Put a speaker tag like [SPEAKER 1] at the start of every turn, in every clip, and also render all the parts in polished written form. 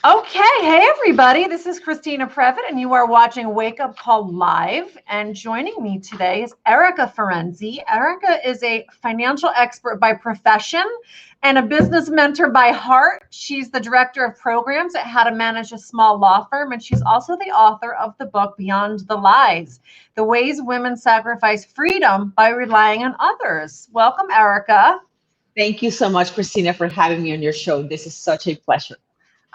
[SPEAKER 1] Okay, hey everybody, this is Christina Previtt, and you are watching Wake Up Call Live. And joining me today is Erika Ferenczi. Erika is a financial expert by profession and a business mentor by heart. She's the director of programs at How to Manage a Small Law Firm, and she's also the author of the book Beyond the Lies: The Ways Women Sacrifice Freedom by Relying on Others. Welcome, Erika.
[SPEAKER 2] Thank you so much, Christina, for having me on your show. This is such a pleasure.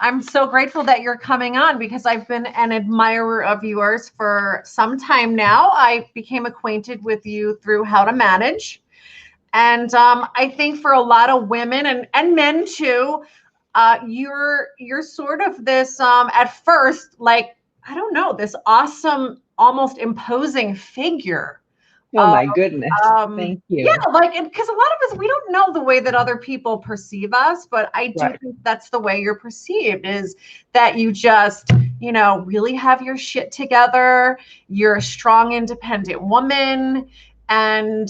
[SPEAKER 1] I'm so grateful that you're coming on because I've been an admirer of yours for some time now. I became acquainted with you through How to Manage. And I think for a lot of women and men too, you're sort of this at first, like, I don't know, this awesome, almost imposing figure.
[SPEAKER 2] Oh my goodness. Thank
[SPEAKER 1] Yeah,
[SPEAKER 2] you.
[SPEAKER 1] like, because a lot of us, we don't know the way that other people perceive us, but I do
[SPEAKER 2] Right.
[SPEAKER 1] think that's the way you're perceived, is that you just, really have your shit together. You're a strong, independent woman, and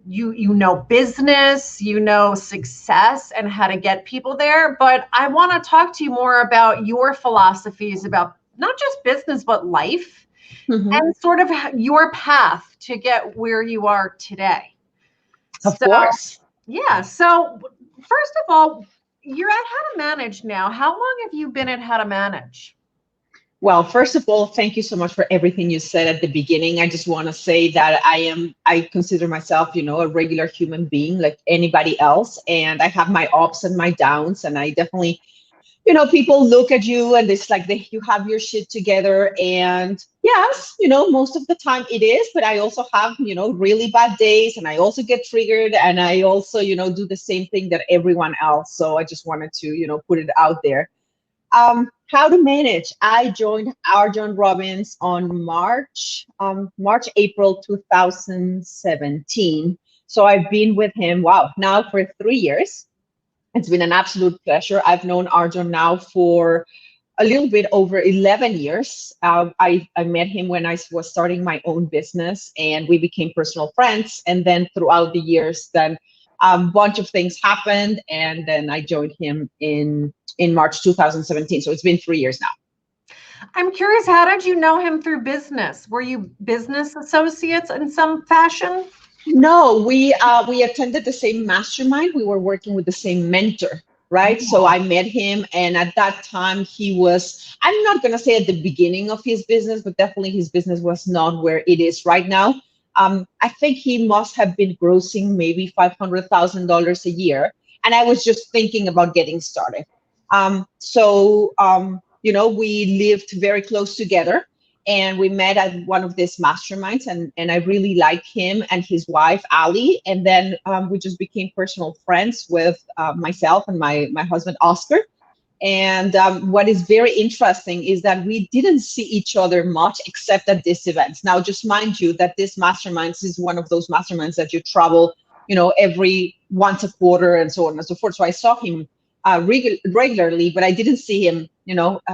[SPEAKER 1] you know business, you know success and how to get people there. But I want to talk to you more about your philosophies about not just business, but life
[SPEAKER 2] Hmm.
[SPEAKER 1] and sort of your path to get where you are today.
[SPEAKER 2] Of
[SPEAKER 1] So,
[SPEAKER 2] course.
[SPEAKER 1] yeah. So, first of all, you're at How to Manage now. How long have you been at How to Manage?
[SPEAKER 2] Well, first of all, thank you so much for everything you said at the beginning. I just want to say that I consider myself, a regular human being like anybody else. And I have my ups and my downs. And I definitely, people look at you and it's like you have your shit together. And yes, most of the time it is, but I also have, really bad days and I also get triggered and I also, do the same thing that everyone else. So I just wanted to, put it out there. How to manage. I joined Arjun Robbins on April 2017. So I've been with him, wow, now for 3 years. It's been an absolute pleasure. I've known Arjun now for a little bit over 11 years. I met him when I was starting my own business and we became personal friends. And then throughout the years, then a bunch of things happened. And then I joined him in March 2017. So it's been 3 years now.
[SPEAKER 1] I'm curious, how did you know him through business? Were you business associates in some fashion?
[SPEAKER 2] No, we attended the same mastermind. We were working with the same mentor, right? So I met him, and at that time he was, I'm not gonna say at the beginning of his business, but definitely his business was not where it is right now. I think he must have been grossing maybe $500,000 a year, and I was just thinking about getting started. We lived very close together and we met at one of these masterminds and I really liked him and his wife Ali, and then we just became personal friends with myself and my husband Oscar. And what is very interesting is that we didn't see each other much except at these events. Now just mind you that this masterminds is one of those masterminds that you travel, every once a quarter and so on and so forth. So I saw him regularly, but I didn't see him,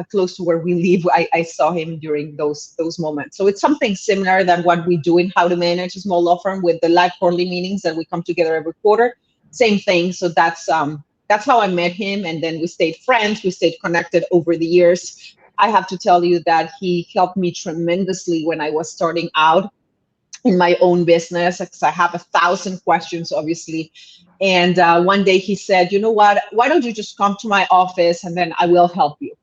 [SPEAKER 2] close to where we live. I saw him during those moments. So it's something similar than what we do in How to Manage a Small Law Firm with the live quarterly meetings that we come together every quarter. Same thing. So that's how I met him, and then we stayed friends. We stayed connected over the years. I have to tell you that he helped me tremendously when I was starting out in my own business because I have 1,000 questions, obviously. And one day he said, "You know what? Why don't you just come to my office and then I will help you?"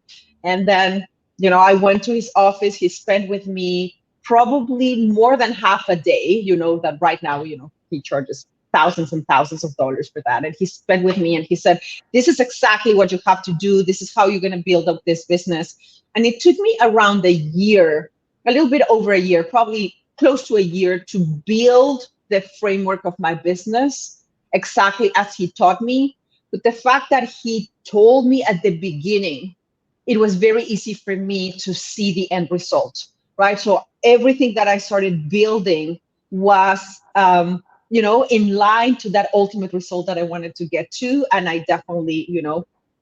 [SPEAKER 2] And then, I went to his office. He spent with me probably more than half a day. That right now, he charges thousands and thousands of dollars for that. And he spent with me and he said, "This is exactly what you have to do. This is how you're going to build up this business." And it took me around a year, a little bit over a year, probably close to a year, to build the framework of my business exactly as he taught me. But the fact that he told me at the beginning, it was very easy for me to see the end result, right? So everything that I started building was, in line to that ultimate result that I wanted to get to. And I definitely,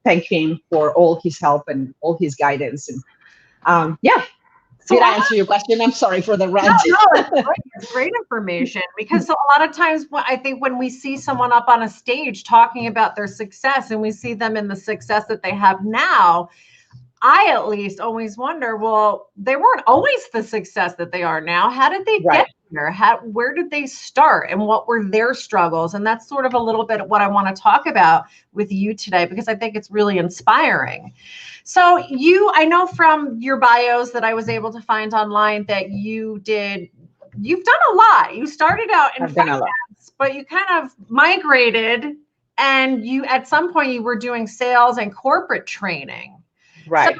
[SPEAKER 2] thank him for all his help and all his guidance. And yeah,
[SPEAKER 1] So
[SPEAKER 2] did
[SPEAKER 1] I
[SPEAKER 2] I answer your question? I'm sorry for the
[SPEAKER 1] No,
[SPEAKER 2] rant.
[SPEAKER 1] no, it's great. It's great information because a lot of times I think when we see someone up on a stage talking about their success and we see them in the success that they have now, I at least always wonder, well, they weren't always the success that they are now. How did they
[SPEAKER 2] Right.
[SPEAKER 1] get here? Where did they start and what were their struggles? And that's sort of a little bit of what I want to talk about with you today, because I think it's really inspiring. So I know from your bios that I was able to find online that you've done a lot. You started out in
[SPEAKER 2] I've done a lot.
[SPEAKER 1] finance, but you kind of migrated, and at some point you were doing sales and corporate training. So
[SPEAKER 2] Right.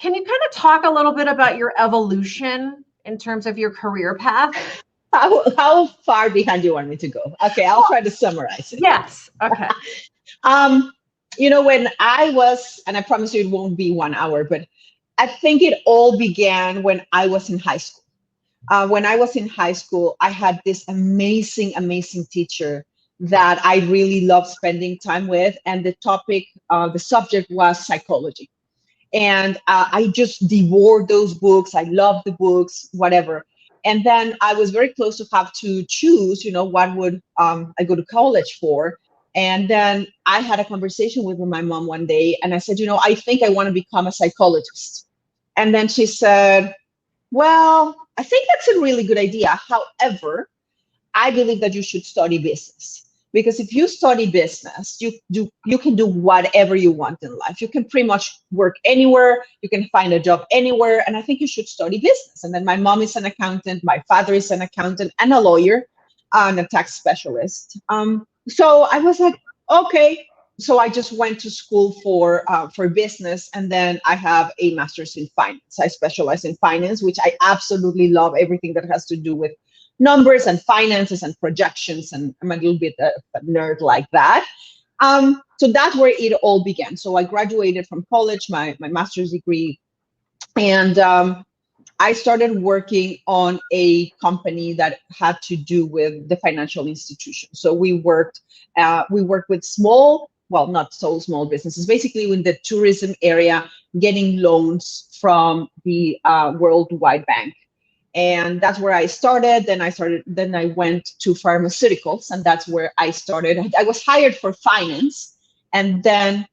[SPEAKER 1] can you kind of talk a little bit about your evolution in terms of your career path?
[SPEAKER 2] How far behind do you want me to go? Okay, I'll try to summarize it.
[SPEAKER 1] Yes. Okay.
[SPEAKER 2] When I was, and I promise you it won't be 1 hour, but I think it all began when I was in high school. When I was in high school, I had this amazing, amazing teacher that I really loved spending time with. And the subject was psychology. And I just devoured those books. I loved the books, whatever. And then I was very close to have to choose, what would I go to college for? And then I had a conversation with my mom one day, and I said, I think I want to become a psychologist. And then she said, well, I think that's a really good idea. However, I believe that you should study business, because if you study business, you can do whatever you want in life. You can pretty much work anywhere. You can find a job anywhere. And I think you should study business. And then my mom is an accountant. My father is an accountant and a lawyer and a tax specialist. So I was like, okay. So I just went to school for business, and then I have a master's in finance. I specialize in finance, which I absolutely love, everything that has to do with numbers and finances and projections, and I'm a little bit a nerd like that. So that's where it all began. So I graduated from college, my master's degree, and I started working on a company that had to do with the financial institution. So we worked with small, well, not so small businesses, basically in the tourism area, getting loans from the World Wide Bank. And that's where I started. Then I went to pharmaceuticals, and that's where I started. I was hired for finance. And then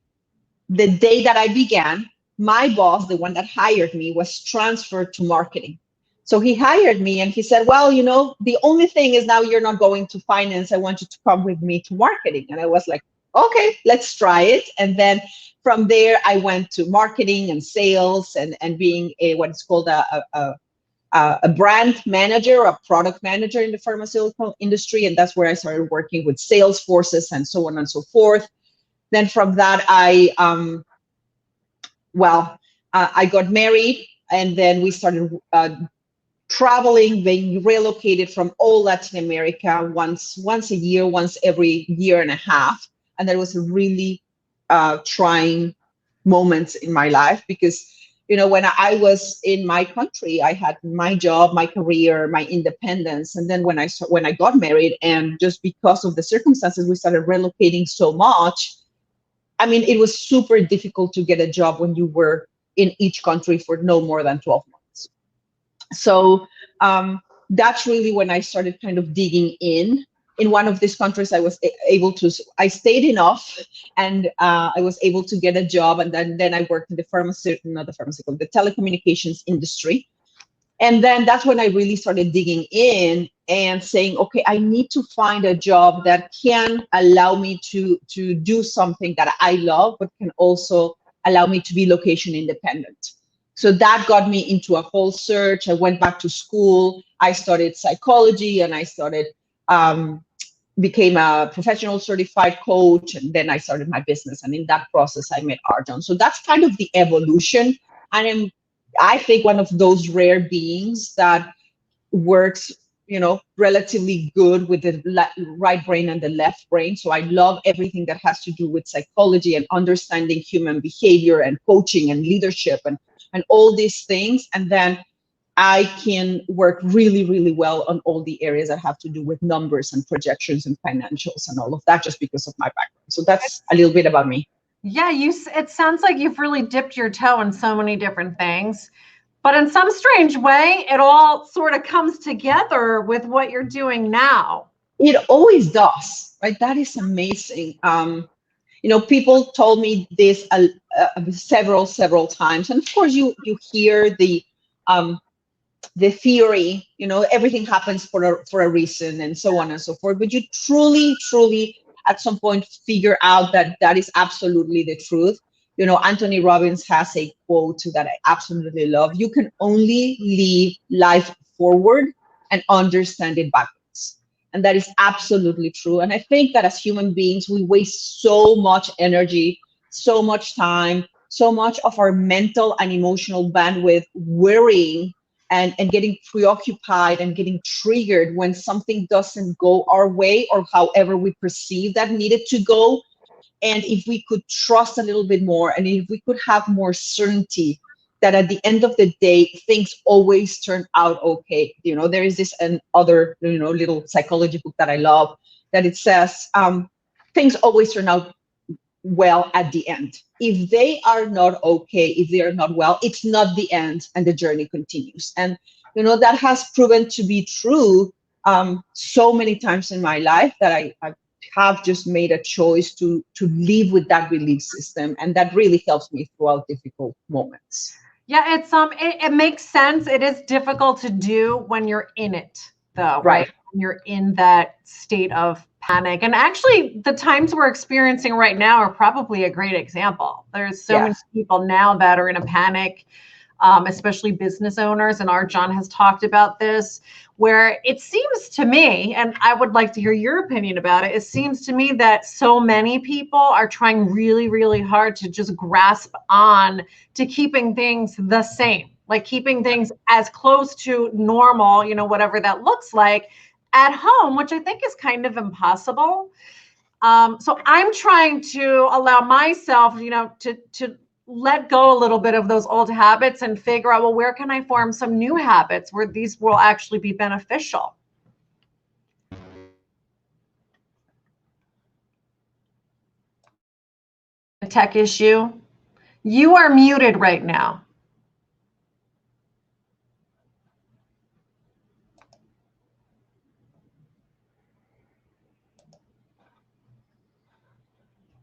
[SPEAKER 2] the day that I began, my boss, the one that hired me, was transferred to marketing. So he hired me and he said, well, the only thing is now you're not going to finance. I want you to come with me to marketing. And I was like, okay, let's try it. And then from there, I went to marketing and sales and being what's called a brand manager, a product manager in the pharmaceutical industry. And that's where I started working with sales forces and so on and so forth. Then from that, I got married, and then we started traveling, being relocated from all Latin America once a year, once every year and a half. And that was a really trying moment in my life, because when I was in my country, I had my job, my career, my independence. And then when I got married, and just because of the circumstances, we started relocating so much. I mean, it was super difficult to get a job when you were in each country for no more than 12 months. So that's really when I started kind of digging in. In one of these countries, I stayed enough, and I was able to get a job. And then I worked in the the telecommunications industry. And then that's when I really started digging in and saying, okay, I need to find a job that can allow me to do something that I love, but can also allow me to be location independent. So that got me into a whole search. I went back to school. I studied psychology, and I became a professional certified coach. And then I started my business. And in that process, I met Arjun. So that's kind of the evolution. And I think one of those rare beings that works, relatively good with the right brain and the left brain. So I love everything that has to do with psychology and understanding human behavior and coaching and leadership and all these things. And then I can work really, really well on all the areas that have to do with numbers and projections and financials and all of that, just because of my background. So that's a little bit about me.
[SPEAKER 1] Yeah, it sounds like you've really dipped your toe in so many different things, but in some strange way, it all sort of comes together with what you're doing now.
[SPEAKER 2] It always does, right? That is amazing. People told me this several times, and of course you hear the theory, everything happens for a reason and so on and so forth. But you truly at some point figure out that that is absolutely the truth. Anthony Robbins has a quote that I absolutely love. You can only leave life forward and understand it backwards. And that is absolutely true. And I think that as human beings, we waste so much energy, so much time, so much of our mental and emotional bandwidth worrying and getting preoccupied and getting triggered when something doesn't go our way or however we perceive that needed to go. And if we could trust a little bit more, and if we could have more certainty that at the end of the day, things always turn out okay. There is this other, little psychology book that I love, that it says, things always turn out well at the end. If they are not okay, if they are not well, it's not the end, and the journey continues. And that has proven to be true so many times in my life, that I have just made a choice to live with that belief system, and that really helps me throughout difficult moments.
[SPEAKER 1] Yeah, it makes sense. It is difficult to do when you're in it, though, right? When you're in that state of panic. And actually, the times we're experiencing right now are probably a great example. There's so many people now that are in a panic, especially business owners. And our John has talked about this, where it seems to me, and I would like to hear your opinion about it, it seems to me that so many people are trying really hard to just grasp on to keeping things the same, like keeping things as close to normal, whatever that looks like, at home, which I think is kind of impossible. So I'm trying to allow myself, to let go a little bit of those old habits and figure out, well, where can I form some new habits where these will actually be beneficial? A tech issue. You are muted right now.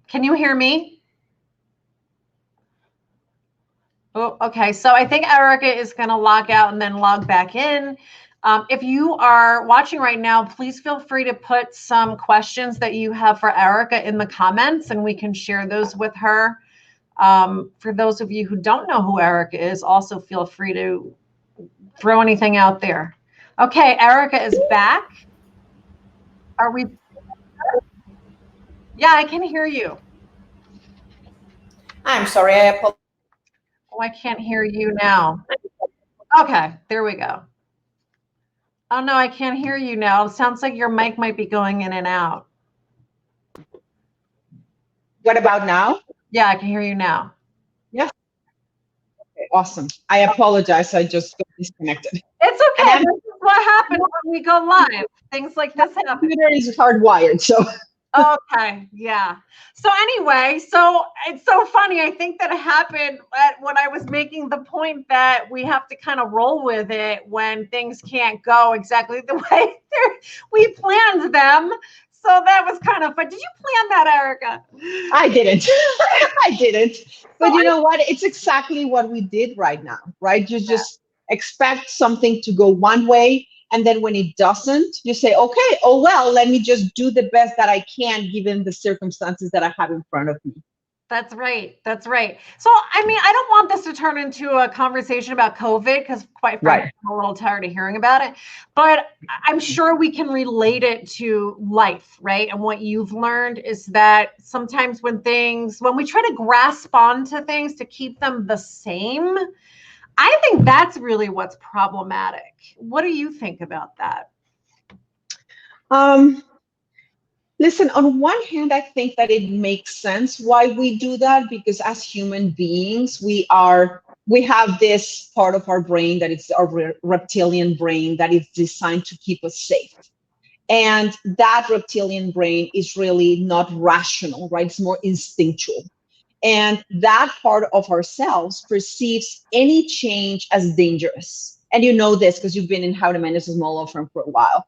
[SPEAKER 1] Can you hear me? Oh, okay. So I think Erika is going to log out and then log back in. If you are watching right now, please feel free to put some questions that you have for Erika in the comments, and we can share those with her. For those of you who don't know who Erika is, also feel free to throw anything out there. Okay, Erika is back. Are we? Yeah, I can hear you.
[SPEAKER 3] I'm sorry, I apologize.
[SPEAKER 1] Oh, I can't hear you now. Okay, there we go. Oh no, I can't hear you now. It sounds like your mic might be going in and out.
[SPEAKER 2] What about now?
[SPEAKER 1] Yeah, I can hear you now.
[SPEAKER 2] Yeah. Okay, awesome. I apologize. I just got disconnected.
[SPEAKER 1] It's okay. This is what happens when we go live. Things like this happen.
[SPEAKER 2] The computer is hardwired, so.
[SPEAKER 1] Okay, yeah. So anyway, so it's so funny. I think that happened when I was making the point that we have to kind of roll with it when things can't go exactly the way we planned them. So that was kind of fun. Did you plan that, Erika?
[SPEAKER 2] I didn't. I didn't. But you know what? It's exactly what we did right now, right? You just expect something to go one way. And then when it doesn't, you say, okay, oh, well, let me just do the best that I can given the circumstances that I have in front of me.
[SPEAKER 1] That's right. That's right. So, I mean, I don't want this to turn into a conversation about COVID because quite frankly, I'm a little tired of hearing about it, but I'm sure we can relate it to life, right? And what you've learned is that sometimes when we try to grasp onto things to keep them the same, I think that's really what's problematic. What do you think about that?
[SPEAKER 2] Listen, on one hand, I think that it makes sense why we do that, because as human beings, we have this part of our brain that is our reptilian brain that is designed to keep us safe. And that reptilian brain is really not rational, right? It's more instinctual. And that part of ourselves perceives any change as dangerous. And you know this because you've been in How to Manage a Small Law Firm for a while.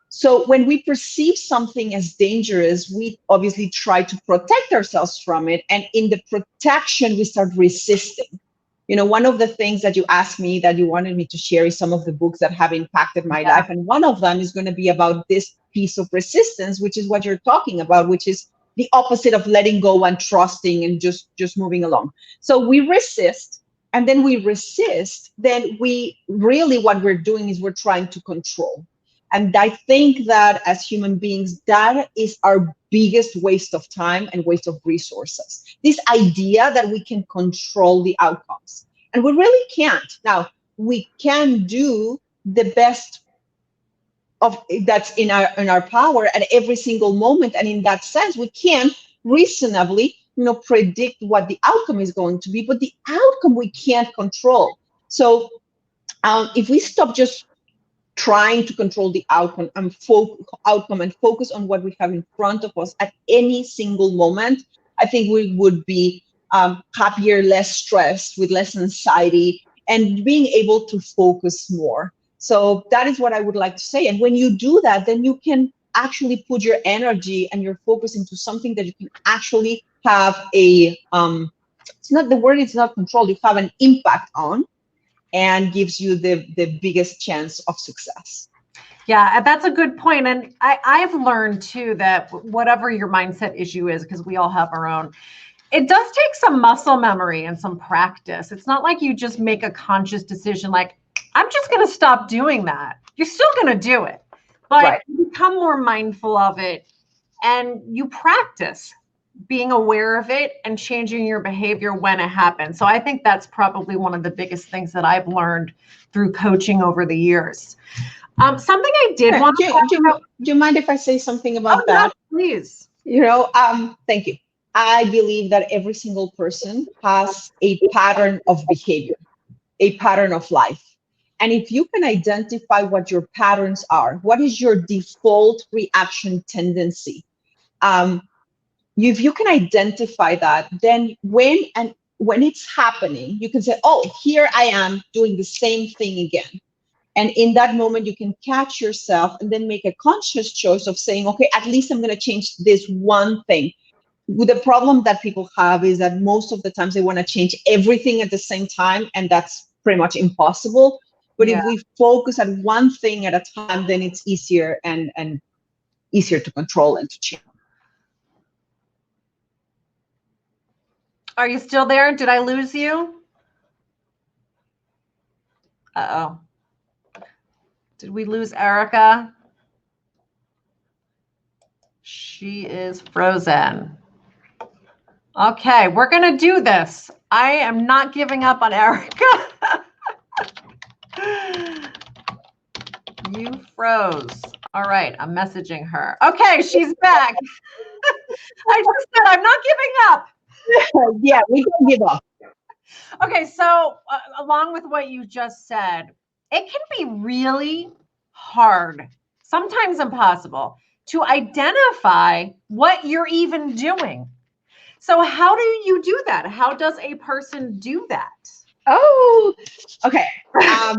[SPEAKER 2] So when we perceive something as dangerous, we obviously try to protect ourselves from it. And in the protection, we start resisting. You know, one of the things that you asked me that you wanted me to share is some of the books that have impacted my life. And one of them is going to be about this piece of resistance, which is what you're talking about, which is the opposite of letting go and trusting and just moving along. So we resist, and then we resist, then we really, what we're doing is we're trying to control. And I think that as human beings, that is our biggest waste of time and waste of resources. This idea that we can control the outcomes. And we really can't. Now, we can do the best of that's in our power at every single moment. And in that sense, we can reasonably, predict what the outcome is going to be, but the outcome we can't control. So if we stop just trying to control the outcome and focus on what we have in front of us at any single moment, I think we would be happier, less stressed, with less anxiety, and being able to focus more. So that is what I would like to say. And when you do that, then you can actually put your energy and your focus into something that you can actually have it's not control, you have an impact on, and gives you the biggest chance of success.
[SPEAKER 1] Yeah, that's a good point. And I've learned too that whatever your mindset issue is, because we all have our own, it does take some muscle memory and some practice. It's not like you just make a conscious decision like, I'm just going to stop doing that. You're still going to do it, but you become more mindful of it, and you practice being aware of it and changing your behavior when it happens. So I think that's probably one of the biggest things that I've learned through coaching over the years. Something I did want to talk about.
[SPEAKER 2] Do you mind if I say something about that?
[SPEAKER 1] No, please.
[SPEAKER 2] Thank you. I believe that every single person has a pattern of behavior, a pattern of life. And if you can identify what your patterns are, what is your default reaction tendency? If you can identify that, then when it's happening, you can say, oh, here I am doing the same thing again. And in that moment, you can catch yourself and then make a conscious choice of saying, okay, at least I'm going to change this one thing. The problem that people have is that most of the times they want to change everything at the same time, and that's pretty much impossible. But if we focus on one thing at a time, then it's easier and easier to control and to change.
[SPEAKER 1] Are you still there? Did I lose you? Uh-oh. Did we lose Erika? She is frozen. Okay, we're going to do this. I am not giving up on Erika. You froze. All right, I'm messaging her. Okay, she's back. I just said I'm not giving up.
[SPEAKER 2] Yeah, we don't give up.
[SPEAKER 1] Okay, so along with what you just said, it can be really hard, sometimes impossible, to identify what you're even doing. So how do you do that? How does a person do that?
[SPEAKER 2] Oh, okay. Are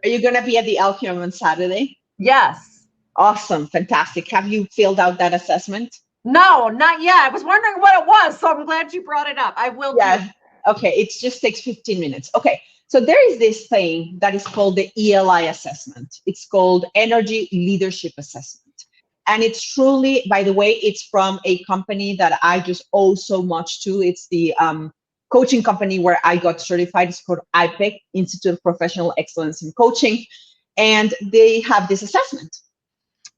[SPEAKER 2] you going to be at the Alchemy on Saturday?
[SPEAKER 1] Yes.
[SPEAKER 2] Awesome. Fantastic. Have you filled out that assessment?
[SPEAKER 1] No, not yet. I was wondering what it was, so I'm glad you brought it up. I will do it.
[SPEAKER 2] Okay, it just takes 15 minutes. Okay, so there is this thing that is called the ELI assessment. It's called Energy Leadership Assessment. And it's truly, by the way, it's from a company that I just owe so much to. It's the coaching company where I got certified. It's called IPEC, Institute of Professional Excellence in Coaching. And they have this assessment.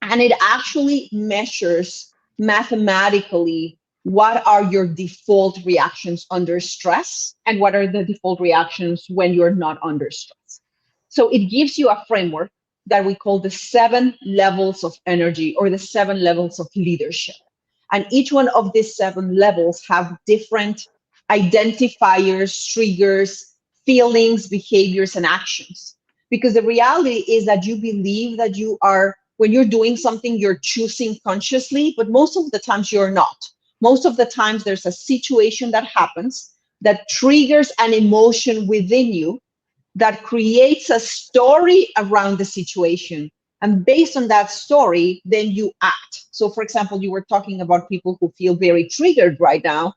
[SPEAKER 2] And it actually measures mathematically what are your default reactions under stress and what are the default reactions when you're not under stress. So it gives you a framework that we call the 7 levels of energy, or the 7 levels of leadership. And each one of these 7 levels have different identifiers, triggers, feelings, behaviors, and actions. Because the reality is that you believe that you are, when you're doing something, you're choosing consciously, but most of the times you're not. Most of the times there's a situation that happens that triggers an emotion within you that creates a story around the situation. And based on that story, then you act. So for example, you were talking about people who feel very triggered right now.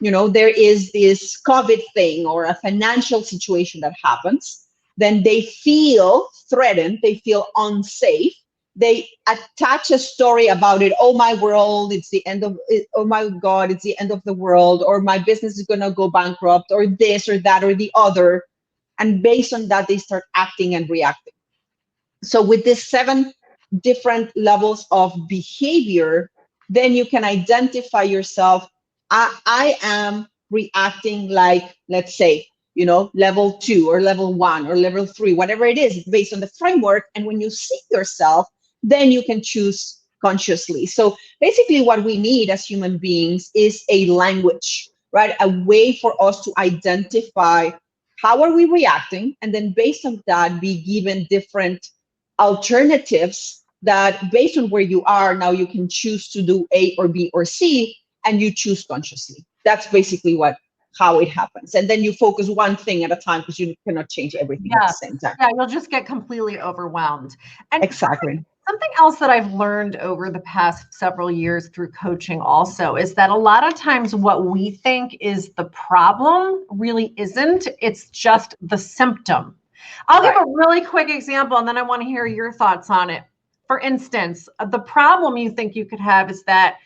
[SPEAKER 2] There is this COVID thing or a financial situation that happens, then they feel threatened, they feel unsafe. They attach a story about it. Oh, my world, it's the end of it. Oh my God, it's the end of the world, or my business is going to go bankrupt, or this or that or the other. And based on that, they start acting and reacting. So with these 7 different levels of behavior, then you can identify yourself. I am reacting like, let's say, level 2 or level 1 or level 3, whatever it is, based on the framework. And when you see yourself, then you can choose consciously. So basically what we need as human beings is a language, right? A way for us to identify how are we reacting, and then based on that, be given different alternatives that based on where you are now, you can choose to do A or B or C, and you choose consciously. That's basically how it happens. And then you focus one thing at a time, because you cannot change everything at the same time.
[SPEAKER 1] Yeah, you'll just get completely overwhelmed. And
[SPEAKER 2] exactly.
[SPEAKER 1] Something else that I've learned over the past several years through coaching also is that a lot of times what we think is the problem really isn't. It's just the symptom. I'll give a really quick example, and then I want to hear your thoughts on it. For instance, the problem you think you could have is that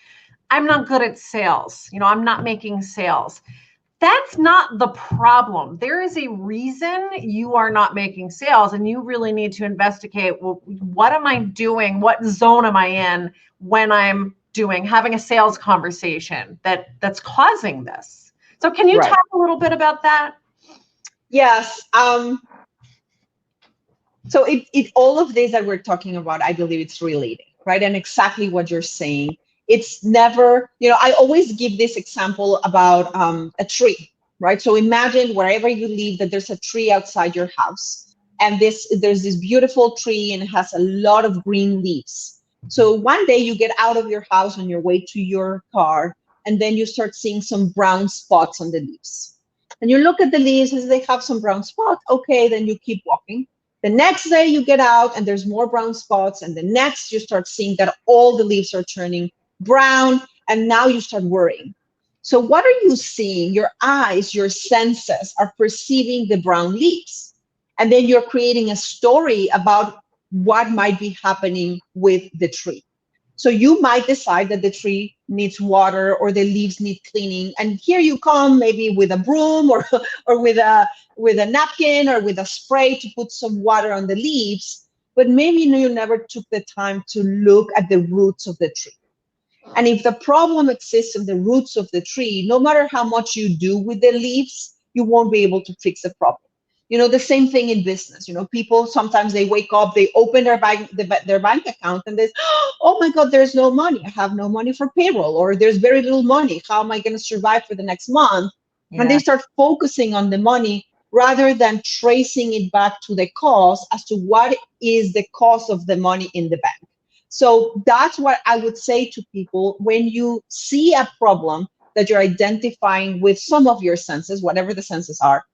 [SPEAKER 1] I'm not good at sales. I'm not making sales. That's not the problem. There is a reason you are not making sales, and you really need to investigate, well, what am I doing? What zone am I in when I'm having a sales conversation that's causing this? So can you talk a little bit about that?
[SPEAKER 2] Yes. So it all of this that we're talking about, I believe it's related, right? And exactly what you're saying. It's never, I always give this example about a tree, right? So imagine wherever you live that there's a tree outside your house, and there's this beautiful tree, and it has a lot of green leaves. So one day you get out of your house on your way to your car, and then you start seeing some brown spots on the leaves. And you look at the leaves as they have some brown spots. Okay, then you keep walking. The next day you get out and there's more brown spots, and the next you start seeing that all the leaves are turning brown, and now you start worrying. So what are you seeing? Your eyes, your senses are perceiving the brown leaves, and then you're creating a story about what might be happening with the tree. So you might decide that the tree needs water or the leaves need cleaning, and here you come maybe with a broom or with a napkin or with a spray to put some water on the leaves, but maybe you never took the time to look at the roots of the tree. And if the problem exists in the roots of the tree, no matter how much you do with the leaves, you won't be able to fix the problem. The same thing in business. People sometimes they wake up, they open their bank account, and they, oh my God, there's no money. I have no money for payroll, or there's very little money. How am I going to survive for the next month? Yeah. And they start focusing on the money rather than tracing it back to the cause as to what is the cause of the money in the bank. So that's what I would say to people when you see a problem that you're identifying with some of your senses, whatever the senses are.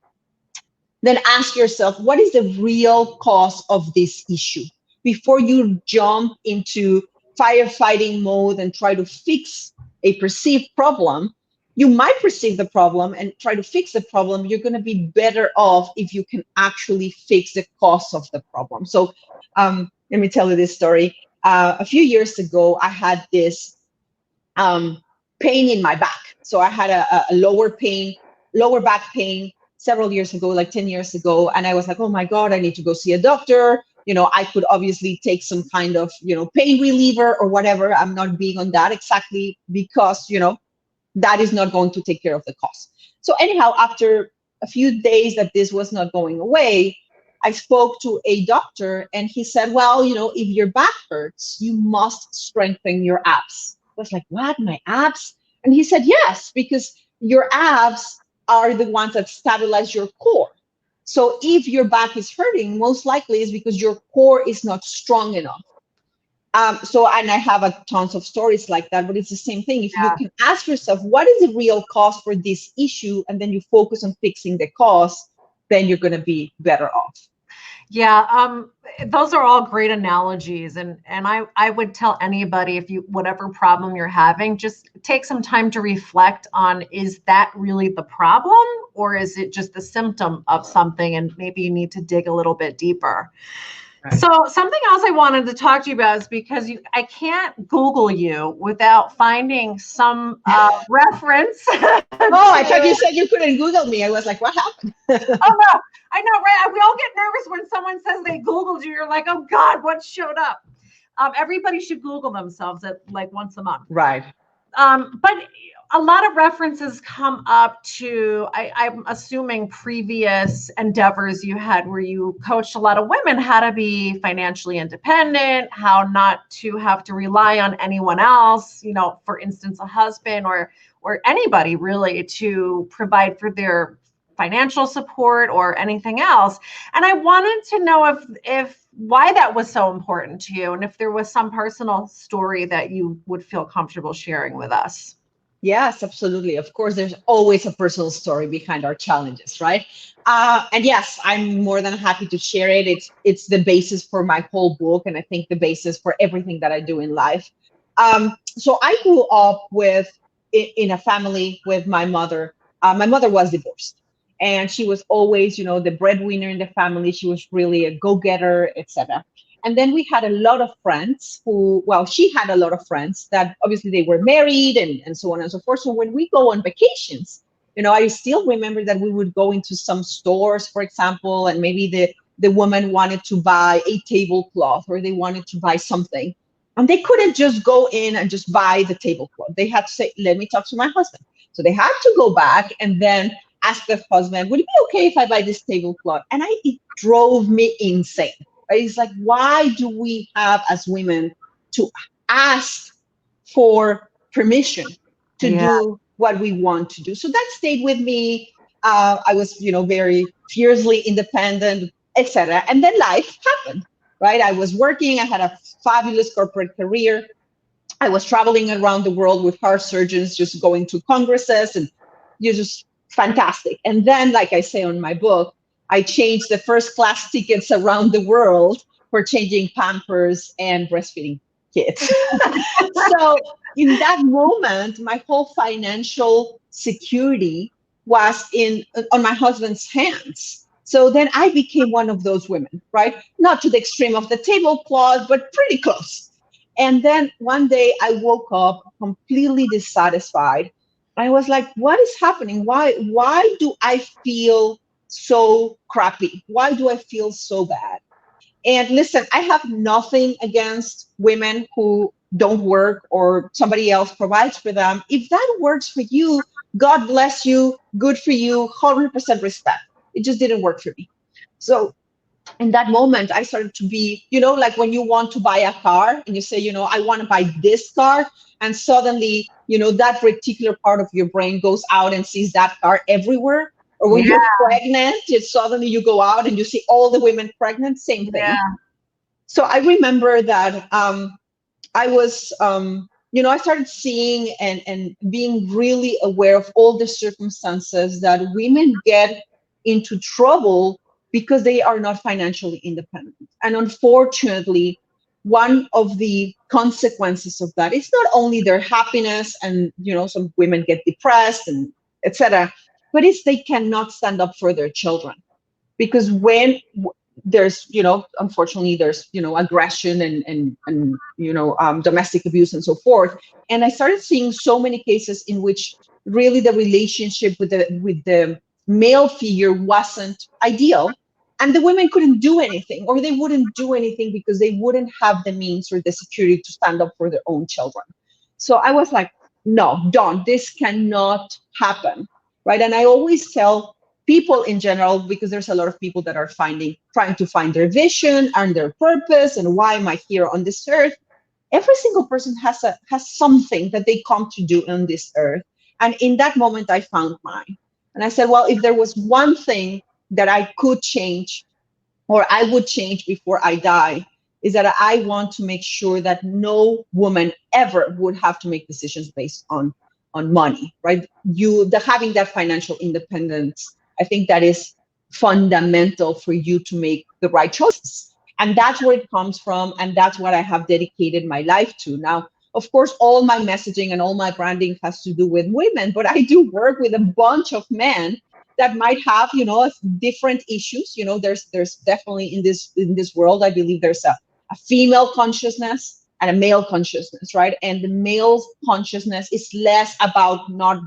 [SPEAKER 2] Then ask yourself, what is the real cause of this issue? Before you jump into firefighting mode and try to fix a perceived problem, you might perceive the problem and try to fix the problem. You're going to be better off if you can actually fix the cause of the problem. So let me tell you this story. A few years ago, I had this pain in my back. So I had a lower back pain several years ago, like 10 years ago. And I was like, oh my God, I need to go see a doctor. I could obviously take some kind of, pain reliever or whatever. I'm not big on that exactly because, that is not going to take care of the cause. So anyhow, after a few days that this was not going away, I spoke to a doctor and he said, well, if your back hurts, you must strengthen your abs. I was like, what, my abs? And he said, yes, because your abs are the ones that stabilize your core. So if your back is hurting, most likely is because your core is not strong enough. And I have tons of stories like that, but it's the same thing. If you can ask yourself, what is the real cause for this issue? And then you focus on fixing the cause, then you're going to be better off.
[SPEAKER 1] Yeah, those are all great analogies, and I would tell anybody, if you, whatever problem you're having, just take some time to reflect on, is that really the problem, or is it just a symptom of something, and maybe you need to dig a little bit deeper.
[SPEAKER 2] Right.
[SPEAKER 1] So something else I wanted to talk to you about is because I can't Google you without finding some reference.
[SPEAKER 2] Oh, I thought you said you couldn't Google me. I was like, what happened?
[SPEAKER 1] Oh no, I know, right? We all get nervous when someone says they Googled you. You're like, oh God, what showed up? Everybody should Google themselves at like once a month.
[SPEAKER 2] Right.
[SPEAKER 1] But a lot of references come up to, I'm assuming, previous endeavors you had where you coached a lot of women how to be financially independent, how not to have to rely on anyone else, for instance, a husband or anybody really, to provide for their financial support or anything else. And I wanted to know if why that was so important to you, and if there was some personal story that you would feel comfortable sharing with us.
[SPEAKER 2] Yes, absolutely. Of course, there's always a personal story behind our challenges, right? And yes, I'm more than happy to share it. It's the basis for my whole book, and I think the basis for everything that I do in life. So I grew up in a family with my mother. My mother was divorced, and she was always, the breadwinner in the family. She was really a go-getter, etc. And then we had a lot of friends she had a lot of friends that obviously they were married and so on and so forth. So when we go on vacations, I still remember that we would go into some stores, for example, and maybe the woman wanted to buy a tablecloth, or they wanted to buy something. And they couldn't just go in and just buy the tablecloth. They had to say, let me talk to my husband. So they had to go back and then ask the husband, would it be okay if I buy this tablecloth? And it drove me insane. It's like, why do we have, as women, to ask for permission to do what we want to do? So that stayed with me. I was, very fiercely independent, etc. And then life happened, right? I was working. I had a fabulous corporate career. I was traveling around the world with heart surgeons, just going to congresses, and you're just fantastic. And then, like I say on my book, I changed the first class tickets around the world for changing Pampers and breastfeeding kids. So in that moment, my whole financial security was on my husband's hands. So then I became one of those women, right? Not to the extreme of the tablecloth, but pretty close. And then one day I woke up completely dissatisfied. I was like, what is happening? Why do I feel so crappy? Why do I feel so bad? And listen, I have nothing against women who don't work or somebody else provides for them. If that works for you, God bless you, good for you, 100% respect. It just didn't work for me. So in that moment, I started to be, like when you want to buy a car and you say, I want to buy this car. And suddenly, that particular part of your brain goes out and sees that car everywhere. Or when you're pregnant, suddenly you go out and you see all the women pregnant, same thing.
[SPEAKER 1] Yeah.
[SPEAKER 2] So I remember that I was, I started seeing and being really aware of all the circumstances that women get into trouble because they are not financially independent. And unfortunately, one of the consequences of that is not only their happiness, and some women get depressed and etc., but it's they cannot stand up for their children. Because when there's, unfortunately, there's, aggression and domestic abuse and so forth. And I started seeing so many cases in which really the relationship with the male figure wasn't ideal, and the women couldn't do anything, or they wouldn't do anything because they wouldn't have the means or the security to stand up for their own children. So I was like, no, don't, this cannot happen, right? And I always tell people in general, because there's a lot of people that are trying to find their vision and their purpose and why am I here on this earth. Every single person has something that they come to do on this earth. And in that moment, I found mine. And I said, well, if there was one thing that I could change, or I would change before I die, is that I want to make sure that no woman ever would have to make decisions based on money, right? Having that financial independence, I think that is fundamental for you to make the right choices. And that's where it comes from. And that's what I have dedicated my life to. Now, of course, all my messaging and all my branding has to do with women, but I do work with a bunch of men that might have, different issues. There's definitely in this world, I believe there's a female consciousness and a male consciousness, right? And the male consciousness is less about not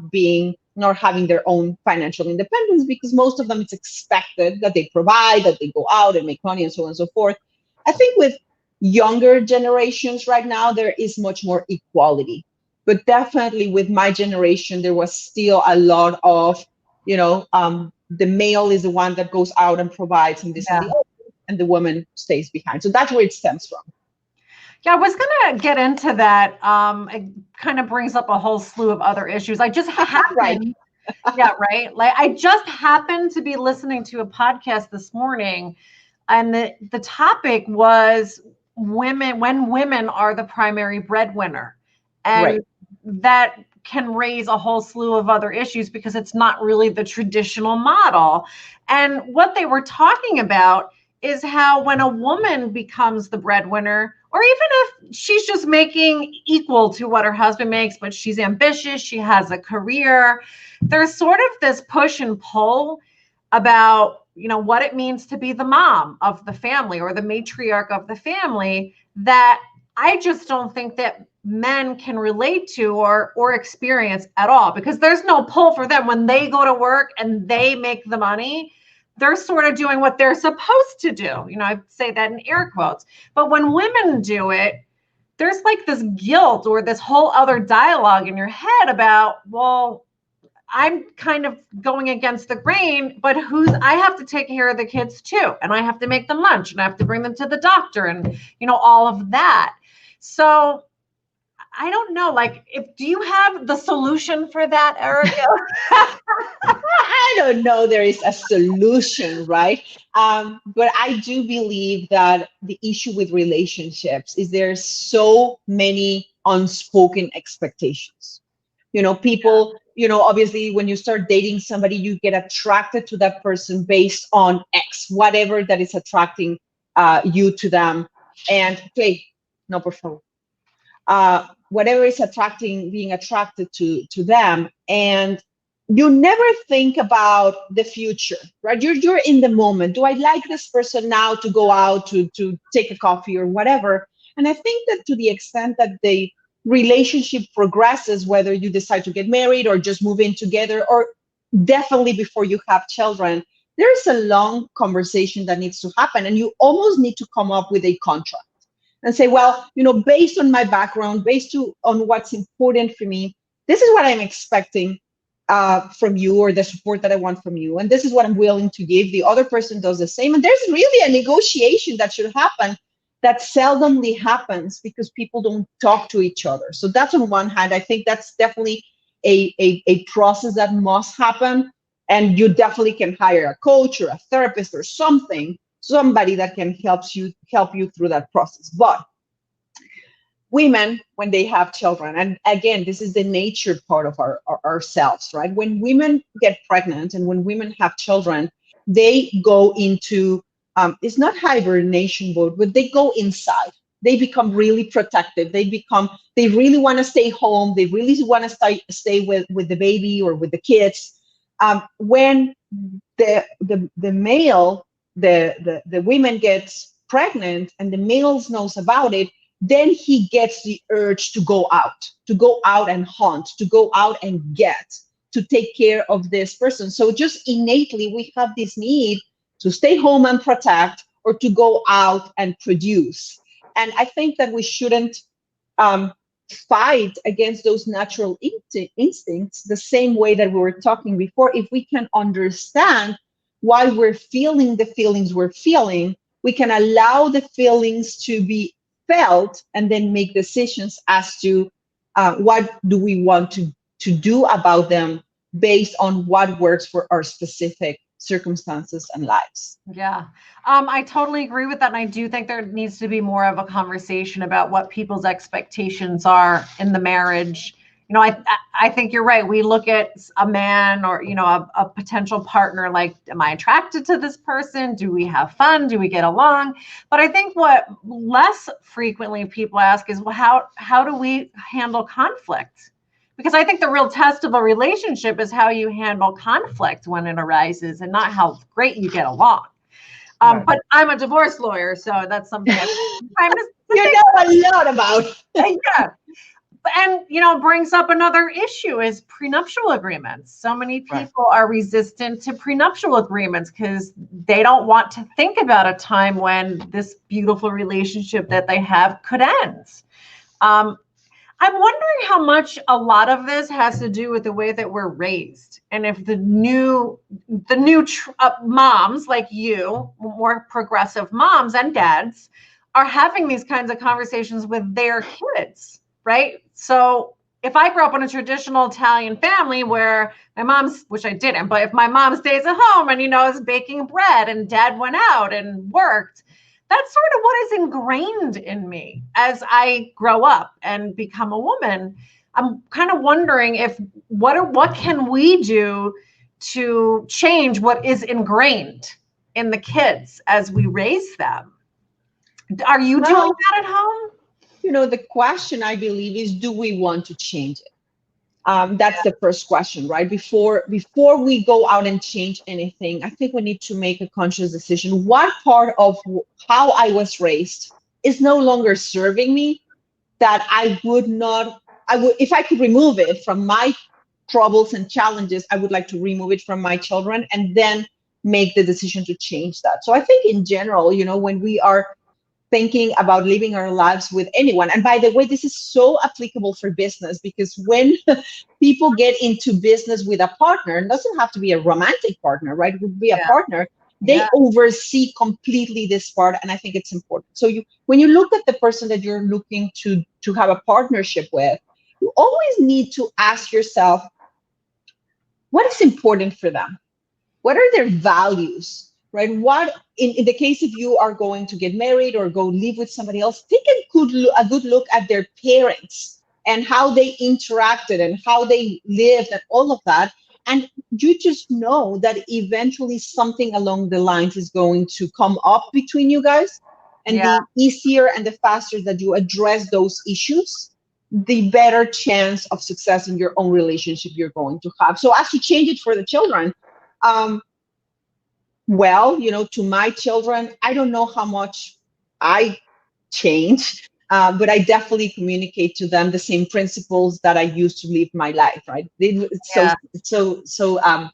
[SPEAKER 2] having their own financial independence, because most of them, it's expected that they provide, that they go out and make money and so on and so forth. I think with younger generations right now, there is much more equality. But definitely with my generation, there was still a lot of, the male is the one that goes out and provides and this and the other, and the woman stays behind. So that's where it stems from.
[SPEAKER 1] Yeah, I was going to get into that. It kind of brings up a whole slew of other issues. I just happened,
[SPEAKER 2] Right.
[SPEAKER 1] Yeah, right. Like I just happened to be listening to a podcast this morning, and the topic was when women are the primary breadwinner. And
[SPEAKER 2] Right.
[SPEAKER 1] that can raise a whole slew of other issues because it's not really the traditional model. And what they were talking about is how when a woman becomes the breadwinner, or even if she's just making equal to what her husband makes, but she's ambitious, she has a career, there's sort of this push and pull about, what it means to be the mom of the family or the matriarch of the family, that I just don't think that men can relate to or experience at all, because there's no pull for them. When they go to work and they make the money, they're sort of doing what they're supposed to do. I say that in air quotes. But when women do it, there's like this guilt or this whole other dialogue in your head about, well, I'm kind of going against the grain, but I have to take care of the kids too. And I have to make them lunch and I have to bring them to the doctor and, all of that. So I don't know, do you have the solution for that, Erika?
[SPEAKER 2] I don't know there is a solution, right? But I do believe that the issue with relationships is there's so many unspoken expectations. People, obviously when you start dating somebody, you get attracted to that person based on X, whatever that is attracting you to them. And play, no, por favor. Whatever is being attracted to them. And you never think about the future, right? You're in the moment. Do I like this person now to go out to take a coffee or whatever? And I think that to the extent that the relationship progresses, whether you decide to get married or just move in together, or definitely before you have children, there's a long conversation that needs to happen. And you almost need to come up with a contract and say, well, based on my background, on what's important for me, this is what I'm expecting from you, or the support that I want from you. And this is what I'm willing to give. The other person does the same. And there's really a negotiation that should happen that seldomly happens because people don't talk to each other. So that's on one hand. I think that's definitely a process that must happen. And you definitely can hire a coach or a therapist or somebody that can help you through that process. But women, when they have children, and again, this is the nature part of ourselves, right? When women get pregnant and when women have children, they go into it's not hibernation mode, but they go inside. They become really protective. They really want to stay home. They really want to stay with the baby or with the kids. When the male, the women gets pregnant and the males knows about it, then he gets the urge to go out and hunt, to go out and to take care of this person. So just innately, we have this need to stay home and protect, or to go out and produce. And I think that we shouldn't fight against those natural instincts the same way that we were talking before. If we can understand why we're feeling the feelings we're feeling, we can allow the feelings to be felt and then make decisions as to what do we want to do about them based on what works for our specific circumstances and lives.
[SPEAKER 1] Yeah, I totally agree with that. And I do think there needs to be more of a conversation about what people's expectations are in the marriage I think you're right. We look at a man or, a potential partner, like, am I attracted to this person? Do we have fun? Do we get along? But I think what less frequently people ask is, well, how do we handle conflict? Because I think the real test of a relationship is how you handle conflict when it arises, and not how great you get along.
[SPEAKER 2] Right.
[SPEAKER 1] But I'm a divorce lawyer, so that's something
[SPEAKER 2] you know a lot about.
[SPEAKER 1] Yeah. And, brings up another issue is prenuptial agreements. So many people are resistant to prenuptial agreements because they don't want to think about a time when this beautiful relationship that they have could end. I'm wondering how much a lot of this has to do with the way that we're raised, and if the new moms like you, more progressive moms and dads, are having these kinds of conversations with their kids, right? So if I grew up in a traditional Italian family where my mom's, which I didn't, but if my mom stays at home and, is baking bread and dad went out and worked, that's sort of what is ingrained in me as I grow up and become a woman. I'm kind of wondering what can we do to change what is ingrained in the kids as we raise them? Are you doing that at home?
[SPEAKER 2] The question, I believe, is, do we want to change it? That's the first question, right? Before we go out and change anything, I think we need to make a conscious decision. What part of how I was raised is no longer serving me, that I would, if I could remove it from my troubles and challenges, I would like to remove it from my children and then make the decision to change that. So I think in general, when we are thinking about living our lives with anyone. And by the way, this is so applicable for business, because when people get into business with a partner, it doesn't have to be a romantic partner, right? It would be a partner. They oversee completely this part. And I think it's important. So when you look at the person that you're looking to have a partnership with, you always need to ask yourself, what is important for them? What are their values? Right? What, in the case if you are going to get married or go live with somebody else, take a good look at their parents and how they interacted and how they lived and all of that. And you just know that eventually something along the lines is going to come up between you guys. And the easier and the faster that you address those issues, the better chance of success in your own relationship you're going to have. So as you change it for the children, to my children, I don't know how much I changed, but I definitely communicate to them the same principles that I used to live my life, right? It's so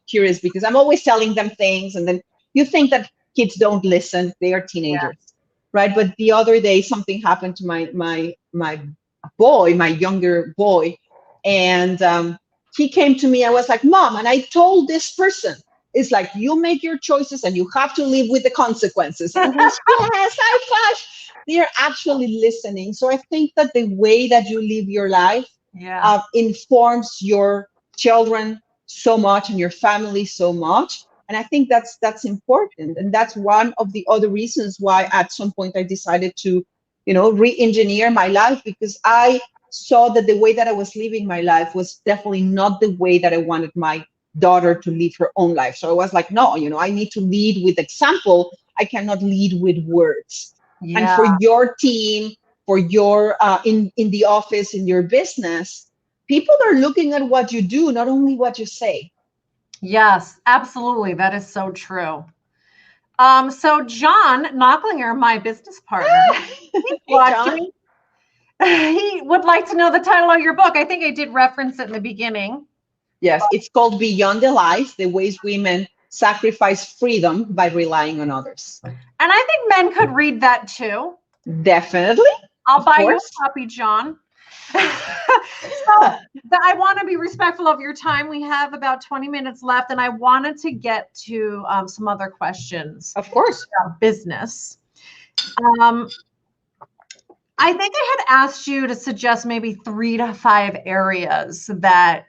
[SPEAKER 2] curious, because I'm always telling them things, and then you think that kids don't listen. They are teenagers, right? But the other day, something happened to my boy, my younger boy, and he came to me. I was like, Mom, and I told this person, it's like, you make your choices and you have to live with the consequences. And yes, high five. They're actually listening. So I think that the way that you live your life informs your children so much and your family so much. And I think that's important. And that's one of the other reasons why at some point I decided to, re-engineer my life, because I saw that the way that I was living my life was definitely not the way that I wanted my daughter to live her own life. So I was like, no, I need to lead with example. I cannot lead with words. And for your team, for your in the office, in your business, people are looking at what you do, not only what you say.
[SPEAKER 1] Yes, absolutely. That is so true. So John Knocklinger, my business partner, he's watching. He would like to know the title of your book. I think I did reference it in the beginning.
[SPEAKER 2] Yes, it's called Beyond the Lies, The Ways Women Sacrifice Freedom by Relying on Others.
[SPEAKER 1] And I think men could read that too.
[SPEAKER 2] Definitely.
[SPEAKER 1] I'll buy you a copy, John. So I want to be respectful of your time. We have about 20 minutes left, and I wanted to get to some other questions.
[SPEAKER 2] Of course.
[SPEAKER 1] About business. I think I had asked you to suggest maybe 3 to 5 areas that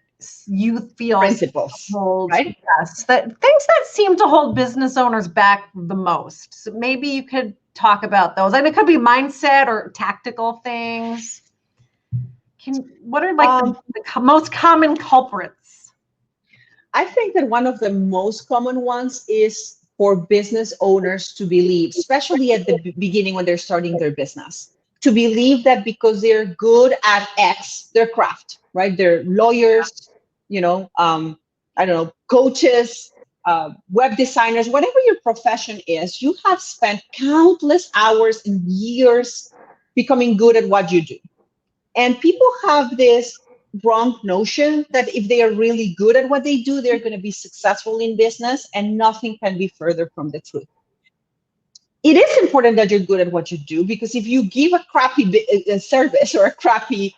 [SPEAKER 1] you feel
[SPEAKER 2] principles, right?
[SPEAKER 1] Yes, that things that seem to hold business owners back the most. So maybe you could talk about those. And it could be mindset or tactical things. What are like the most common culprits?
[SPEAKER 2] I think that one of the most common ones is for business owners to believe, especially at the beginning when they're starting their business, to believe that because they're good at X, their craft, right? They're lawyers, I don't know, coaches, web designers, whatever your profession is, you have spent countless hours and years becoming good at what you do. And people have this wrong notion that if they are really good at what they do, they're going to be successful in business, and nothing can be further from the truth. It is important that you're good at what you do, because if you give a crappy service or a crappy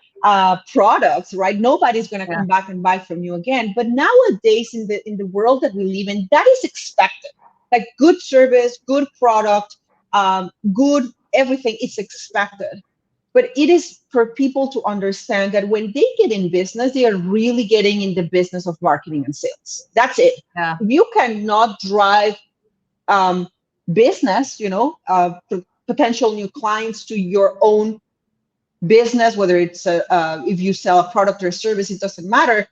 [SPEAKER 2] product, right, nobody's going to come back and buy from you again. But nowadays, in the world that we live in, that is expected. Like good service, good product, good everything, it's expected. But it is for people to understand that when they get in business, they are really getting in the business of marketing and sales. That's it.
[SPEAKER 1] Yeah.
[SPEAKER 2] You cannot drive business, potential new clients to your own business, whether it's if you sell a product or a service, it doesn't matter.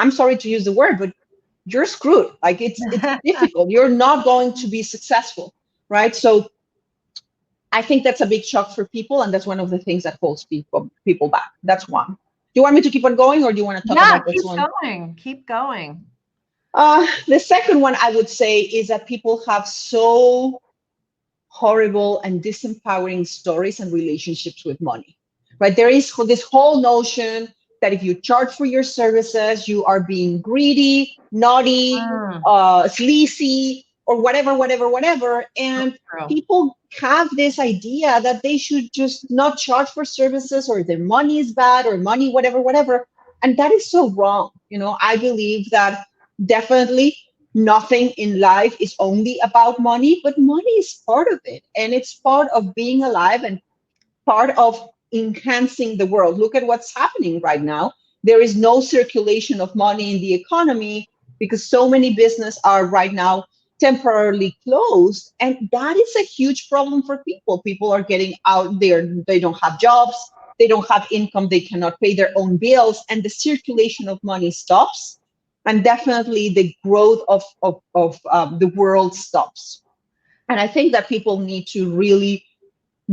[SPEAKER 2] I'm sorry to use the word, but you're screwed. Like it's difficult. You're not going to be successful, right? So I think that's a big shock for people, and that's one of the things that holds people back. That's one. Do you want me to keep on going, or do you want to talk about this one?
[SPEAKER 1] Keep going.
[SPEAKER 2] The second one I would say is that people have so horrible and disempowering stories and relationships with money, right? There is this whole notion that if you charge for your services, you are being greedy, naughty, sleazy, or whatever. And people have this idea that they should just not charge for services, or their money is bad, or money, whatever. And that is so wrong. I believe that definitely nothing in life is only about money, but money is part of it. And it's part of being alive and part of enhancing the world. Look at what's happening right now. There is no circulation of money in the economy because so many businesses are right now temporarily closed. And that is a huge problem for people. People are getting out there. They don't have jobs. They don't have income. They cannot pay their own bills. And the circulation of money stops. And definitely the growth of the world stops. And I think that people need to really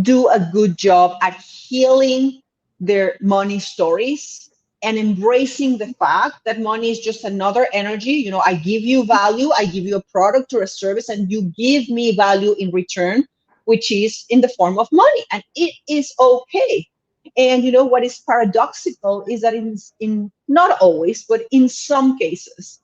[SPEAKER 2] do a good job at healing their money stories and embracing the fact that money is just another energy. I give you value, I give you a product or a service, and you give me value in return, which is in the form of money. And it is okay. And what is paradoxical is that in not always, but in some cases,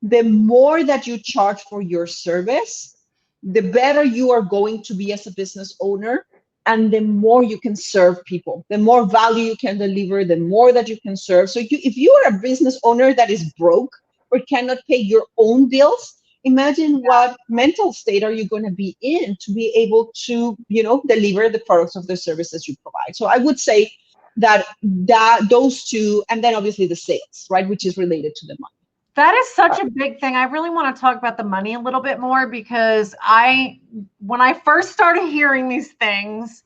[SPEAKER 2] the more that you charge for your service, the better you are going to be as a business owner, and the more you can serve people, the more value you can deliver, the more that you can serve. So if you are a business owner that is broke or cannot pay your own bills, imagine what mental state are you going to be in to be able to, deliver the products of the services you provide. So I would say that those two, and then obviously the sales, right, which is related to the money.
[SPEAKER 1] That is such a big thing. I really want to talk about the money a little bit more, because when I first started hearing these things,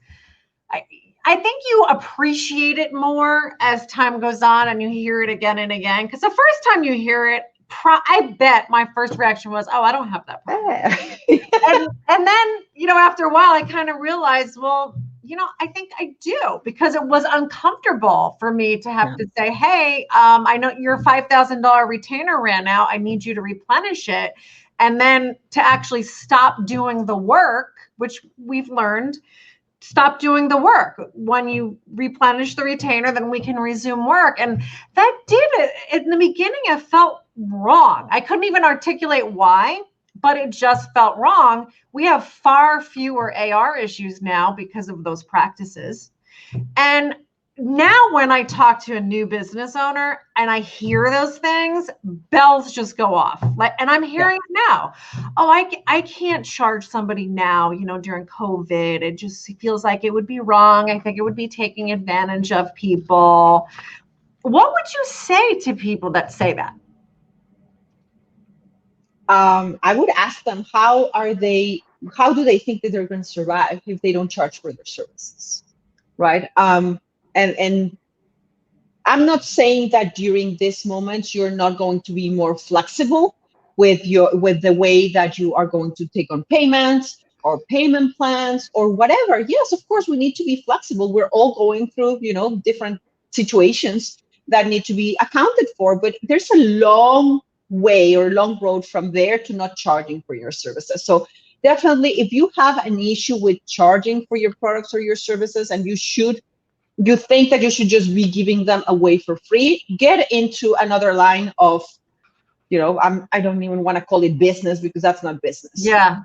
[SPEAKER 1] I think you appreciate it more as time goes on and you hear it again and again. Because the first time you hear it, I bet my first reaction was, oh, I don't have that problem. and then, after a while, I kind of realized, well, I think I do, because it was uncomfortable for me to have to say, hey, I know your $5,000 retainer ran out. I need you to replenish it. And then to actually stop doing the work, which we've learned, stop doing the work. When you replenish the retainer, then we can resume work. And that did it. In the beginning, it felt wrong. I couldn't even articulate why, but it just felt wrong. We have far fewer AR issues now because of those practices. And now when I talk to a new business owner and I hear those things, bells just go off. And I'm hearing it now. Oh, I can't charge somebody now, during COVID. It just feels like it would be wrong. I think it would be taking advantage of people. What would you say to people that say that?
[SPEAKER 2] I would ask them, how do they think that they're going to survive if they don't charge for their services, right? And I'm not saying that during this moment you're not going to be more flexible with the way that you are going to take on payments or payment plans or whatever. Yes, of course, we need to be flexible. We're all going through, different situations that need to be accounted for, but there's a long way or long road from there to not charging for your services. So definitely, if you have an issue with charging for your products or your services, and you think that you should just be giving them away for free, get into another line of, I don't even want to call it business, because that's not business.
[SPEAKER 1] Yeah.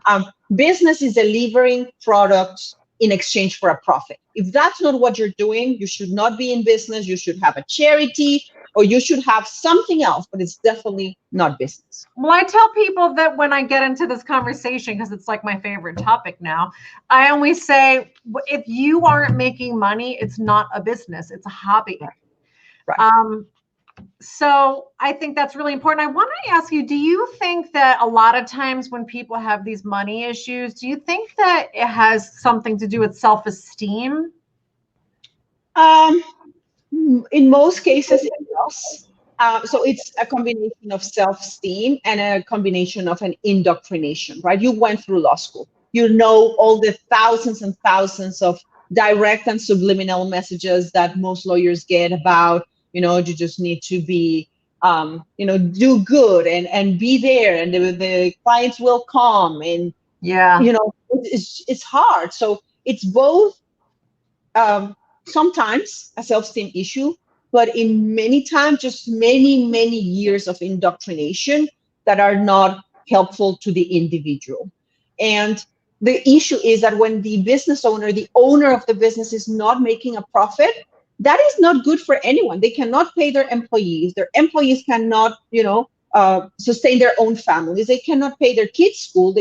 [SPEAKER 2] Business is delivering products in exchange for a profit. If that's not what you're doing, you should not be in business. You should have a charity, or you should have something else, but it's definitely not business.
[SPEAKER 1] Well, I tell people that when I get into this conversation, because it's like my favorite topic now, I always say, if you aren't making money, it's not a business, it's a hobby.
[SPEAKER 2] Right.
[SPEAKER 1] So I think that's really important. I want to ask you, do you think that a lot of times when people have these money issues, do you think that it has something to do with self-esteem?
[SPEAKER 2] In most cases, it does. So it's a combination of self-esteem and a combination of an indoctrination, right? You went through law school. You know all the thousands and thousands of direct and subliminal messages that most lawyers get about, you just need to be, do good and be there, and the clients will come, and
[SPEAKER 1] Yeah.
[SPEAKER 2] it's hard. So it's both sometimes a self-esteem issue, but in many times, just many, many years of indoctrination that are not helpful to the individual. And the issue is that when the business owner, the owner of the business, is not making a profit, that is not good for anyone. They cannot pay their employees. Their employees cannot, sustain their own families. They cannot pay their kids' school.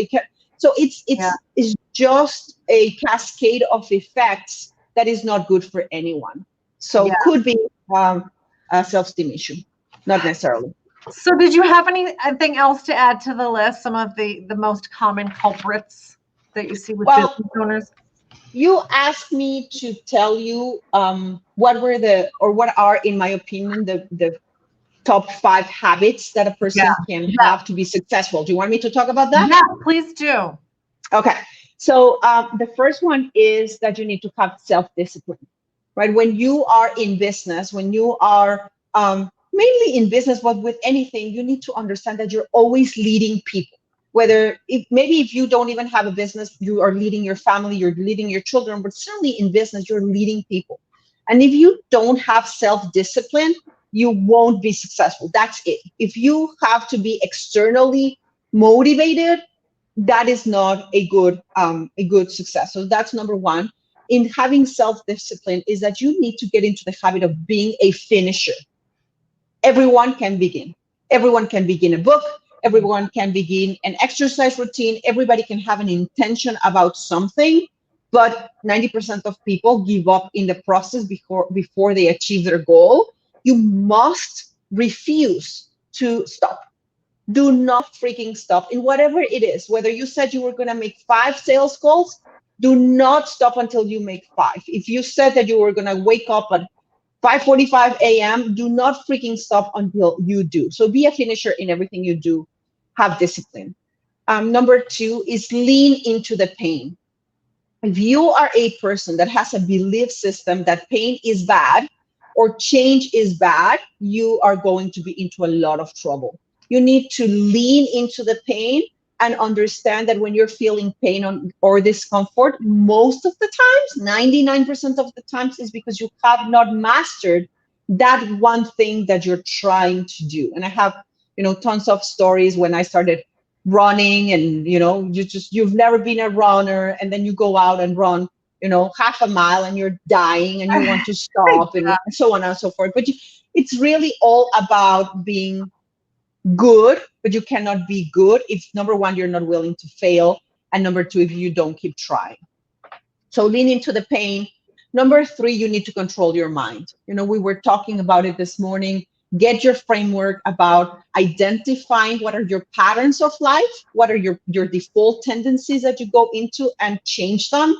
[SPEAKER 2] So it's just a cascade of effects that is not good for anyone. So could be a self-esteem issue, not necessarily.
[SPEAKER 1] So did you have anything else to add to the list? Some of the most common culprits that you see with business owners?
[SPEAKER 2] You asked me to tell you what are, in my opinion, the top 5 habits that a person can have to be successful. Do you want me to talk about that?
[SPEAKER 1] Yeah, please do.
[SPEAKER 2] Okay. So the first one is that you need to have self-discipline, right? When you are in business, when you are mainly in business, but with anything, you need to understand that you're always leading people. If you don't even have a business, you are leading your family, you're leading your children, but certainly in business, you're leading people. And if you don't have self-discipline, you won't be successful. That's it. If you have to be externally motivated, that is not a good success. So that's number one. In having self-discipline is that you need to get into the habit of being a finisher. Everyone can begin. Everyone can begin a book. Everyone can begin an exercise routine. Everybody can have an intention about something, but 90% of people give up in the process before they achieve their goal. You must refuse to stop. Do not freaking stop in whatever it is. Whether you said you were going to make 5 sales calls, do not stop until you make 5. If you said that you were going to wake up at 5:45 a.m., do not freaking stop until you do. So be a finisher in everything you do. Have discipline. Number 2 is lean into the pain. If you are a person that has a belief system that pain is bad or change is bad, you are going to be into a lot of trouble. You need to lean into the pain and understand that when you're feeling pain or discomfort, most of the times, 99% of the times, is because you have not mastered that one thing that you're trying to do. And I have, tons of stories when I started running, and you've never been a runner, and then you go out and run half a mile and you're dying and you want to stop and so on and so forth. But it's really all about being good, but you cannot be good if, number 1, you're not willing to fail, and number 2, if you don't keep trying. So lean into the pain. Number 3, you need to control your mind. We were talking about it this morning. Get your framework about identifying what are your patterns of life, what are your default tendencies that you go into, and change them.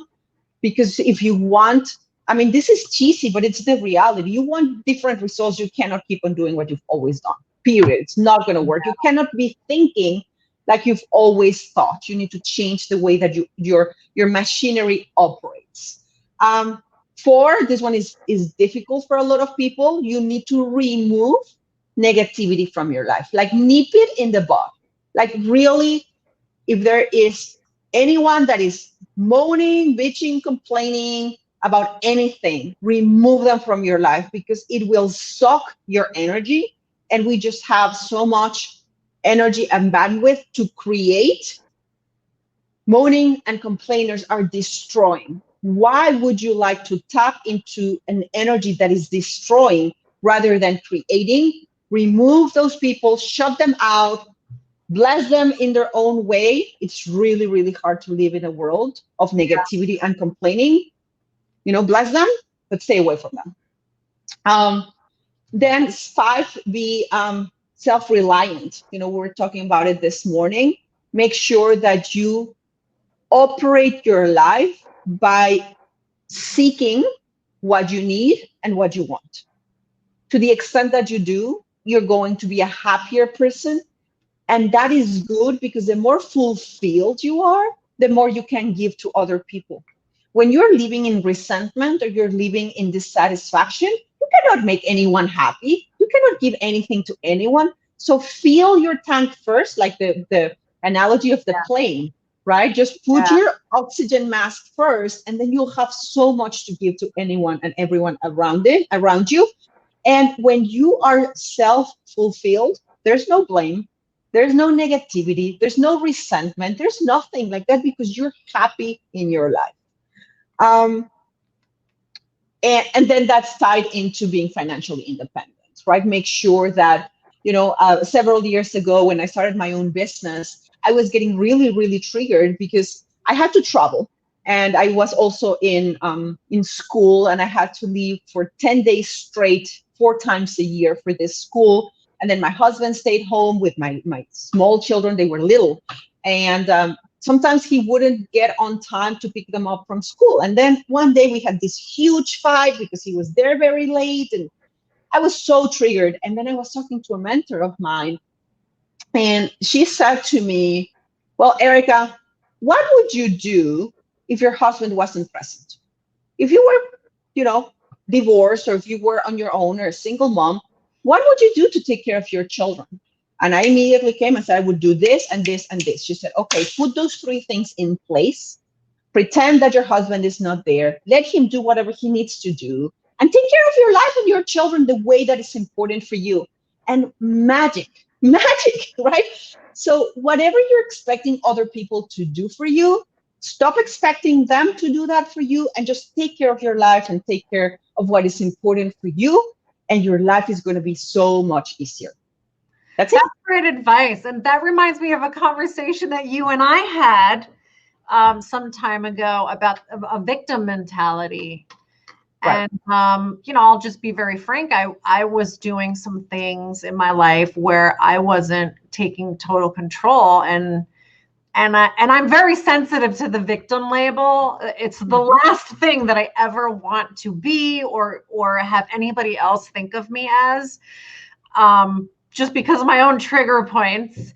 [SPEAKER 2] Because if you want I mean, this is cheesy, but it's the reality. You want different results. You cannot keep on doing what you've always done. Period. It's not going to work. You cannot be thinking like you've always thought. You need to change the way that your machinery operates. Four, this one is difficult for a lot of people. You need to remove negativity from your life, like nip it in the bud. Like really, if there is anyone that is moaning, bitching, complaining about anything, remove them from your life because it will suck your energy. And we just have so much energy and bandwidth to create. Moaning and complainers are destroying. Why would you like to tap into an energy that is destroying rather than creating? Remove those people, shut them out, bless them in their own way. It's really, really hard to live in a world of negativity and complaining. Bless them, but stay away from them. Then five, be self-reliant. We were talking about it this morning. Make sure that you operate your life by seeking what you need and what you want. To the extent that you do, you're going to be a happier person. And that is good because the more fulfilled you are, the more you can give to other people. When you're living in resentment or you're living in dissatisfaction, you cannot make anyone happy. You cannot give anything to anyone. So fill your tank first, like the analogy of the plane, right? Just put your oxygen mask first, and then you'll have so much to give to anyone and everyone around you. And when you are self-fulfilled, there's no blame. There's no negativity. There's no resentment. There's nothing like that because you're happy in your life. And then that's tied into being financially independent, right? Make sure that, several years ago when I started my own business, I was getting really, really triggered because I had to travel. And I was also in school, and I had to leave for 10 days straight, 4 times a year for this school. And then my husband stayed home with my small children. They were little. And sometimes he wouldn't get on time to pick them up from school. And then one day we had this huge fight because he was there very late. And I was so triggered. And then I was talking to a mentor of mine. And she said to me, well, Erika, what would you do if your husband wasn't present? If you were, divorced, or if you were on your own or a single mom, what would you do to take care of your children? And I immediately came and said, I would do this and this and this. She said, okay, put those 3 things in place. Pretend that your husband is not there. Let him do whatever he needs to do. And take care of your life and your children the way that is important for you. And magic, right? So whatever you're expecting other people to do for you, stop expecting them to do that for you and just take care of your life and take care of what is important for you. And your life is going to be so much easier. That's
[SPEAKER 1] great advice. And that reminds me of a conversation that you and I had some time ago about a victim mentality. Right. And, I'll just be very frank. I was doing some things in my life where I wasn't taking total control. And I'm very sensitive to the victim label. It's the last thing that I ever want to be or have anybody else think of me as, just because of my own trigger points.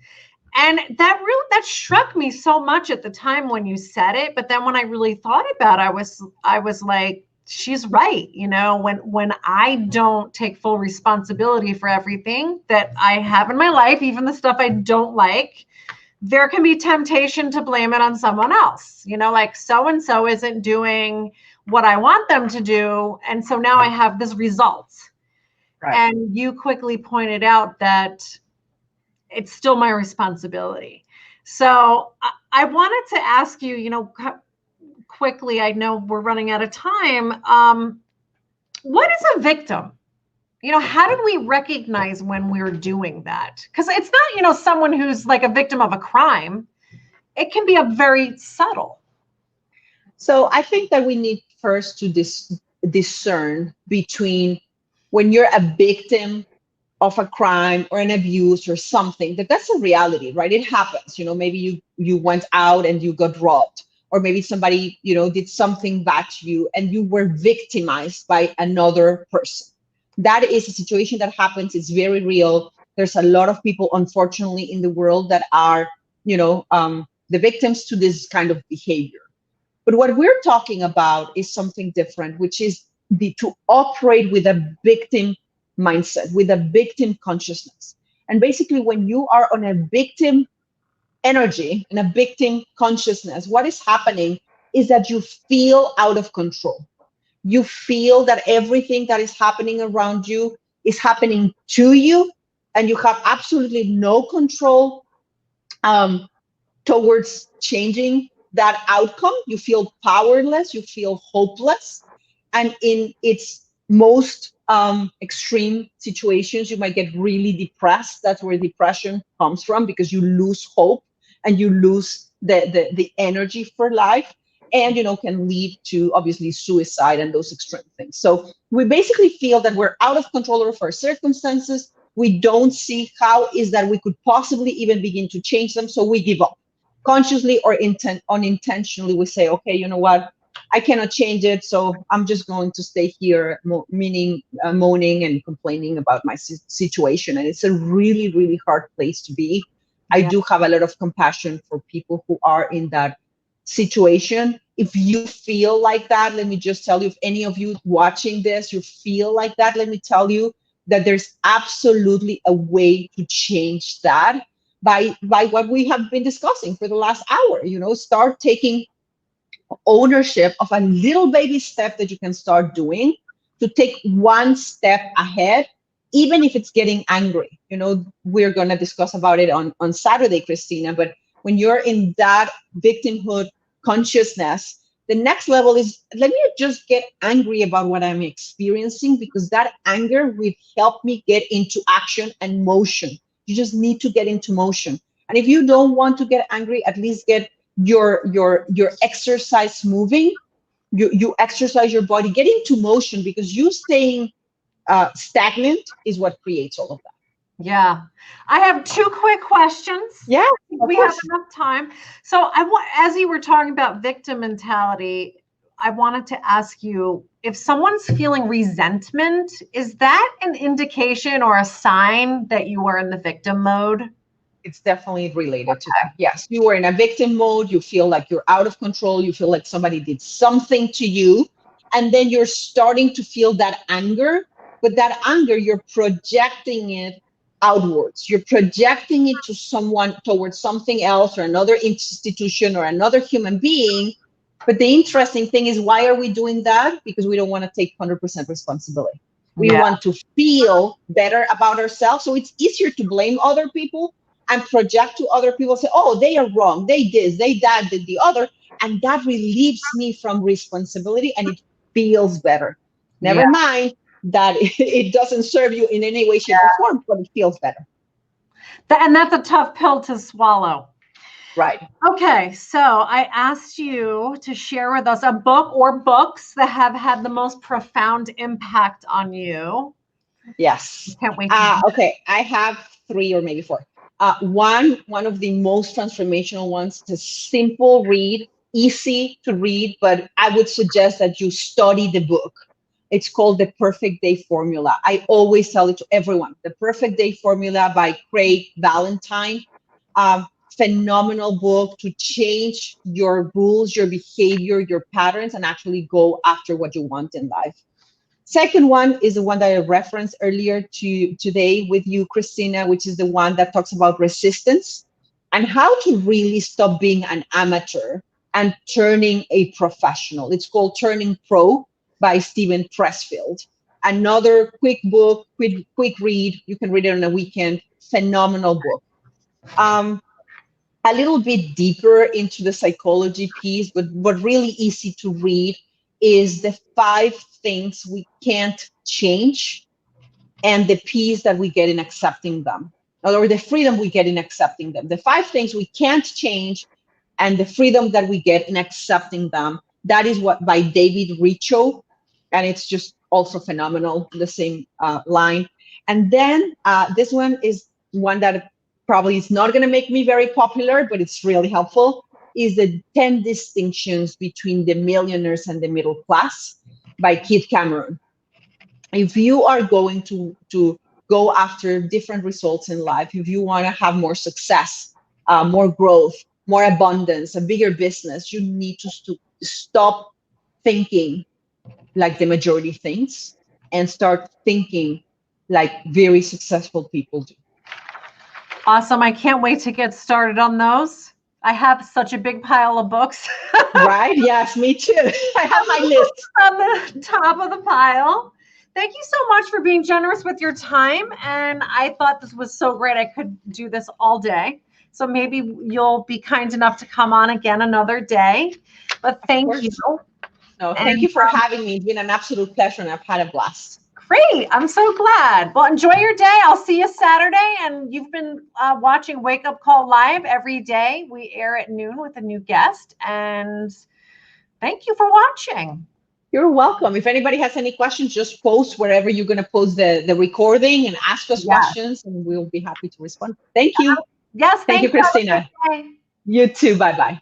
[SPEAKER 1] And that struck me so much at the time when you said it. But then when I really thought about it, I was like, she's right. When I don't take full responsibility for everything that I have in my life, even the stuff I don't like, there can be temptation to blame it on someone else, like so-and-so isn't doing what I want them to do. And so now I have this result. Right. And you quickly pointed out that it's still my responsibility. So I wanted to ask you, quickly, I know we're running out of time. What is a victim? How did we recognize when we're doing that? Because it's not, someone who's like a victim of a crime. It can be a very subtle.
[SPEAKER 2] So I think that we need first to discern between when you're a victim of a crime or an abuse or something, that's a reality, right? It happens. Maybe you went out and you got robbed, or maybe somebody, did something bad to you and you were victimized by another person. That is a situation that happens. It's very real. There's a lot of people, unfortunately, in the world that are, the victims to this kind of behavior. But what we're talking about is something different, which is to operate with a victim mindset, with a victim consciousness. And basically, when you are on a victim energy and a victim consciousness, what is happening is that you feel out of control. You feel that everything that is happening around you is happening to you, and you have absolutely no control towards changing that outcome. You feel powerless, you feel hopeless. And in its most extreme situations, you might get really depressed. That's where depression comes from, because you lose hope and you lose the energy for life, and can lead to obviously suicide and those extreme things. So we basically feel that we're out of control of our circumstances. We don't see how is that we could possibly even begin to change them, so we give up. Consciously or unintentionally, we say, okay, you know what, I cannot change it, so I'm just going to stay here, moaning and complaining about my situation. And it's a really, really hard place to be. I do have a lot of compassion for people who are in that situation. If you feel like that, let me just tell you, if any of you watching this, you feel like that, let me tell you that there's absolutely a way to change that by what we have been discussing for the last hour. Start taking ownership of a little baby step that you can start doing to take one step ahead, even if it's getting angry. We're going to discuss about it on Saturday, Christina, but when you're in that victimhood consciousness, the next level is, let me just get angry about what I'm experiencing, because that anger will help me get into action and motion. You just need to get into motion. And if you don't want to get angry, at least get your exercise moving. You exercise your body, get into motion, because you staying stagnant is what creates all of that.
[SPEAKER 1] Yeah. I have two quick questions.
[SPEAKER 2] Yeah,
[SPEAKER 1] we have enough time. So as you were talking about victim mentality, I wanted to ask you, if someone's feeling resentment, is that an indication or a sign that you are in the victim mode?
[SPEAKER 2] It's definitely related to that. Yes, you are in a victim mode. You feel like you're out of control. You feel like somebody did something to you. And then you're starting to feel that anger. But that anger, you're projecting it outwards. You're projecting it to someone, towards something else, or another institution, or another human being. But the interesting thing is, why are we doing that? Because we don't want to take 100% responsibility. We want to feel better about ourselves. So it's easier to blame other people and project to other people, say, oh, they are wrong, they this, they that, did the other. And that relieves me from responsibility, and it feels better. Never mind that it doesn't serve you in any way, shape, or form, but it feels better.
[SPEAKER 1] And that's a tough pill to swallow.
[SPEAKER 2] Right.
[SPEAKER 1] Okay, so I asked you to share with us a book or books that have had the most profound impact on you.
[SPEAKER 2] Yes.
[SPEAKER 1] Can't wait.
[SPEAKER 2] Okay, I have 3 or maybe 4. One of the most transformational ones. It's a simple read, easy to read, but I would suggest that you study the book. It's called The Perfect Day Formula. I always tell it to everyone. The Perfect Day Formula by Craig Valentine. Phenomenal book to change your rules, your behavior, your patterns, and actually go after what you want in life. Second one is the one that I referenced earlier today with you, Christina, which is the one that talks about resistance and how to really stop being an amateur and turning a professional. It's called Turning Pro by Steven Pressfield. Another quick book, quick read. You can read it on a weekend. Phenomenal book. A little bit deeper into the psychology piece, but really easy to read, is the 5 things we can't change and the peace that we get in accepting them, or the freedom we get in accepting them. The 5 things we can't change and the freedom that we get in accepting them. That is what by David Richo, and it's just also phenomenal, the same line. And then this one is one that probably is not going to make me very popular, but it's really helpful. is the 10 Distinctions Between the Millionaires and the Middle Class by Keith Cameron. If you are going to go after different results in life, if you want to have more success, more growth, more abundance, a bigger business, you need to stop thinking like the majority thinks and start thinking like very successful people do.
[SPEAKER 1] Awesome. I can't wait to get started on those. I have such a big pile of books.
[SPEAKER 2] Right? Yes, me too. I have my list
[SPEAKER 1] on the top of the pile. Thank you so much for being generous with your time. And I thought this was so great. I could do this all day. So maybe you'll be kind enough to come on again another day. But thank you.
[SPEAKER 2] No, thank you for having me. It's been an absolute pleasure and I've had a blast.
[SPEAKER 1] Great. I'm so glad. Well, enjoy your day. I'll see you Saturday. And you've been watching Wake Up Call Live every day. We air at noon with a new guest. And thank you for watching.
[SPEAKER 2] You're welcome. If anybody has any questions, just post wherever you're going to post the recording and ask us questions, and we'll be happy to respond. Thank you.
[SPEAKER 1] Yes.
[SPEAKER 2] Thank you, Christina. You too. Bye-bye.